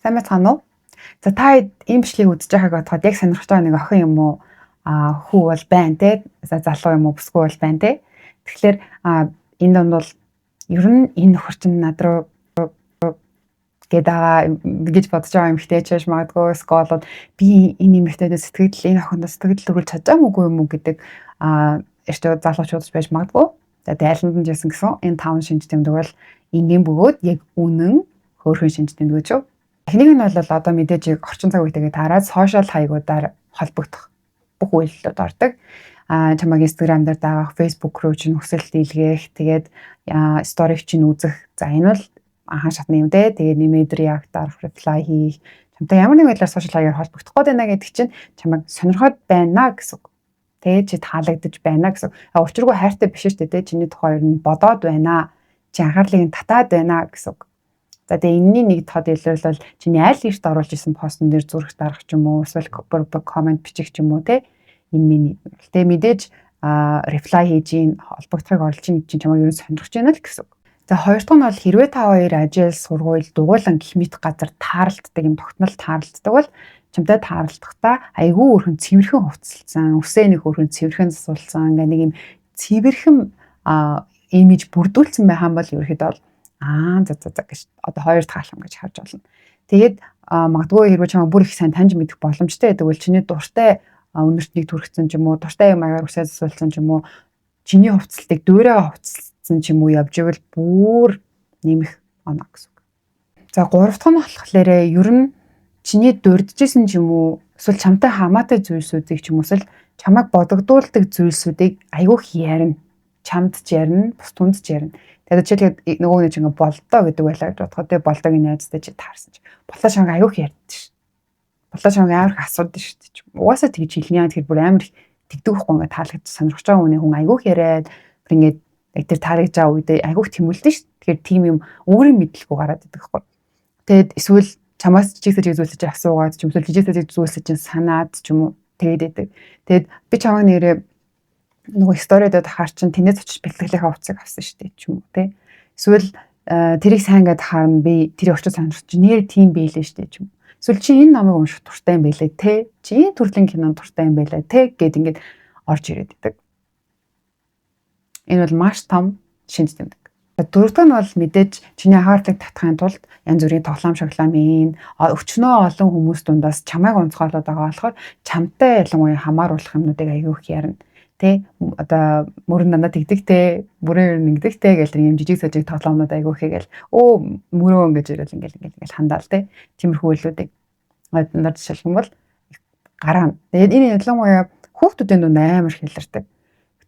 Сайн байцгаана уу? За та ийм бичлэгийг үзэж байгааг бодоход яг сонирхож байгаа нэг охин юм уу? Хүү бол байна те. За залуу юм уу? Бүсгүй бол байна те. Тэгэхээр энэ донд бол ер нь энэ нөхөр чинь над руу гэж бодож байгаа эмэгтэй ч байж магадгүй сколод би энэ эмэгтэйдээ сэтгэл энэ охиндоо сэтгэл төрүүлж чадаагүй юм уу гэдэг эртөө залуучууд байж магадгүй. За дайланд нь жисэн гэсэн энэ 5 шинж тэмдэг бол энгийн бөгөөд яг үнэн хөөрхөн шинж тэмдэг шүү. Эхнийг нь бол одоо мэдээж орчин цаг үетэйгээ таараад сошиал хаягуудаар холбогдох бүх үйлдэлд ордог. Чамайг Instagram дээр дагаах, Facebook руу чинь хүсэлт илгээх, тэгээд сториг чинь үзэх. За энэ бол анхан шатны юм дээ. Тэгээд нэмээд react арах, reply хийх. Чамтай ямар нэг байдлаар сошиал хаягаар холбогдох гээд байна гэдэг чинь чамайг сонирхоод байна гэсэн үг. Тэгээд чи таалагдж байна гэсэн. Учиргүй хайртай биш шүү дээ. Чиний тухай ер нь бодоод байна. Чи анхаарлыг нь татаад байна гэсэн үг. За тэгээ энэний нэг тод илэрэл бол чиний аль эрт оруулж исэн постн дээр зүрх дарах ч юм уу, эсвэл комент бичих ч юм уу те. Энэ миний. Тэгээ мэдээж reply хийж ийн холбогдохыг орлж ийн чинь чамайг ер нь сонирхож байна л гэсэн үг. За хоёр дахь нь бол хэрвээ та хоёр ажил, сургууль, дугуйлан гэх мэт газар тааралддаг юм тогтмол тааралддаг бол чамтай тааралдахдаа айгүй өөрхөн цэвэрхэн хувцалсан, үсээ нэг өөрхөн цэвэрхэн засуулсан, ингээ нэг юм цэвэрхэн имиж бүрдүүлсэн байх юм бол ерөөхдөө бол за гэж одоо хоёр дахь алхам гэж харж болно. Тэгээд магадгүй хэрвээ чамайг бүр их сайн таньж мэдэх боломжтой гэдэг бол чиний дуртай үнэртнийг түрхсэн ч юм уу, дуртай юм аягаар үсээ засуулсан ч юм уу, чиний хувцалтыг дөөрөө хувцалсан ч юм уу явж ивэл бүр нэмэх оноо гэсэн үг. За гурав дахь нь болохоор ер нь чиний дурджсэн ч юм уу, эсвэл чамтай хамаатай зүйлсүүдийг ч юм уу, эсвэл чамайг бодогдуулдаг зүйлсүүдийг айгүйх ярина. Чамд ч ярина, бус түнд ч ярина. Тэгээд жишээлбэл нөгөө нэг чинь болдоо гэдэг байлаа гэж бодоход тэгээ болдоогийн найзтай чи таарсан чи. Болдоо чамайг айгүйх ярьдэн ш. Болдоо чамайг амар их асуудаг ш. Угаасаа тэгж хэлнэ яа тэгэхээр бүр амар их тэгдэг байхгүй ингээд таалагдж сонирхож байгаа хүн айгүйх яриад ингээд яг тэр таалагдж байгаа үедээ айгүйх тэмүүлдэн ш. Тэгэхээр тийм юм өөрийн мэдлэггүй гараад идэх байхгүй. Тэгээд эсвэл чамаас жижиг зүйлсэж асуугаад ч юм уу жижиг зүйлсэж санаад ч юм уу тэгээд идэг. Тэгээд би чамайг нэрээ нөгөө сториудад хаар чин тэнэс очиж бэлтгэлийнхаа хувцсыг авсан шүү дээ ч юм уу те. Эсвэл тэрийг сайн гээд харна би тэрийг очиж сонирч нэр тийм байлээ шүү дээ ч юм. Эсвэл чи энэ номыг унших туртай юм байлээ те. Чи энэ төрлийн кинонд туртай юм байлаа те гэд ингээд орж ирээд идэг. Энэ бол маш том шинж тэмдэг. Дөрөвдөг нь бол мэдээж чиний анхаарлыг татахын тулд янз бүрийн тоглоом шоглоомын өчнөө олон хүмүүс дундаас чамайг онцгойлоод байгаа болохоор чамтай ялангуяа хамааруулах юмнуудыг аягүй их ярина. Тэ одоо мөрөн дандаа тэгдэгтэй, бүрэн нэгдэгтэй гэл юм жижиг сажиг тоглоомнууд айгүй хийгээл мөрөө ингэж ирэл ингээл хандаал тэ. Тиймэрхүү үйлүүдийг надад жишээлхэн бол гараа. Тэгээд энэ ялангуяа хүүхдүүдийн дунд амар хэлэрдэг.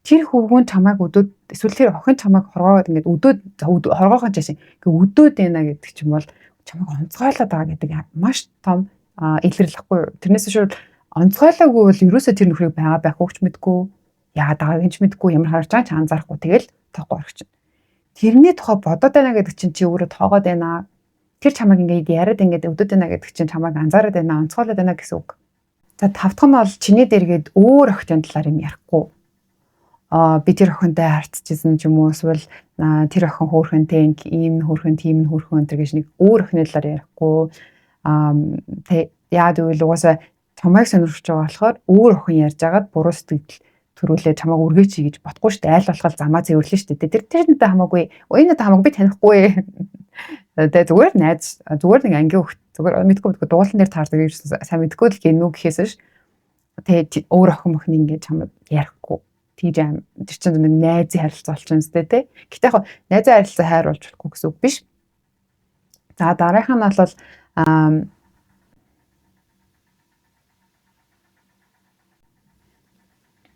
Тэр хөвгүүн чамайг өдөөд эсвэл тэр охин чамайг хоргоод ингээд өдөөд хоргоохын жишээ ингээд өдөөд байна гэдэг ч юм бол чамайг онцгойлоод байгаа гэдэг маш том илэрлэхгүй. Тэрнээс шууд онцгойлоогүй бол ерөөсөө тэр нөхрийг байгаа байх хөөч мэдгүй. Яагаад байгааг нь ч мэдгүй ямар харж байгаа ч анзаарахгүй тэгэл тоохгүй орчих чинь. Тэрний тухай бодоод байна гэдэг чинь чи өөрөө тоогоод байна. Тэр чамайг ингээд яриад ингээд өдөөд байна гэдэг чинь чамайг анзаараад байна, онцгойлоод байна гэсэн үг. За тав дахь нь бол чиний дээргээд өөр охидын талаар юм ярихгүй. Би тэр охинтой харьцажсэн ч юм уу эсвэл тэр охин хөөрхөнтэй ийм хөөрхөн, тийм хөөрхөн энэ гэж нэг өөр охины талаар ярихгүй. Яад үйл угаасаа чамайг сонирхож байгаа болохоор өөр охин ярьж агаад буруу сэтгэл төрүүлээ чамайг үргээч гэж бодохгүй шүү дээ. Айл болохоор замаа цэвэрлэн шүү дээ. Тэр надад хамаагүй. Энэ надад хамаагүй би танихгүй. Тэгээ зүгээр найз зүгээр нэг ангийн хөлт зүгээр мэдгүй дуулан дээр таардаг гэж сайн мэдгүй л гэнүү гэхээс ш. Тэгээ өөр охин охин ингэж чамд ярихгүй. Тийж аим тэр чинь нэг найзын харилцаа болчихсон сте тэ. Гэтэ яг найзын харилцаа хайр болж болохгүй гэсэн үг биш. За дараах нь бол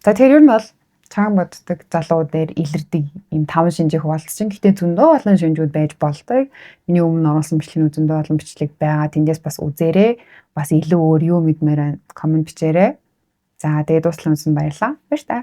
за тэр нь бол чанга боддог залуу дээр илэрдэг ийм 5 шинжийг хуваалцсан. Гэхдээ зөндөө олон шинжүүд байж болдог. Миний өмнө оруулсан бичлэгийн зөндөө олон бичлэг байгаа. Тэндээс бас үзээрэй. Бас илүү өөр юу мэдмээр комент бичээрэй. За тэгээд дуслан үзсэн баярлалаа. Баяр та.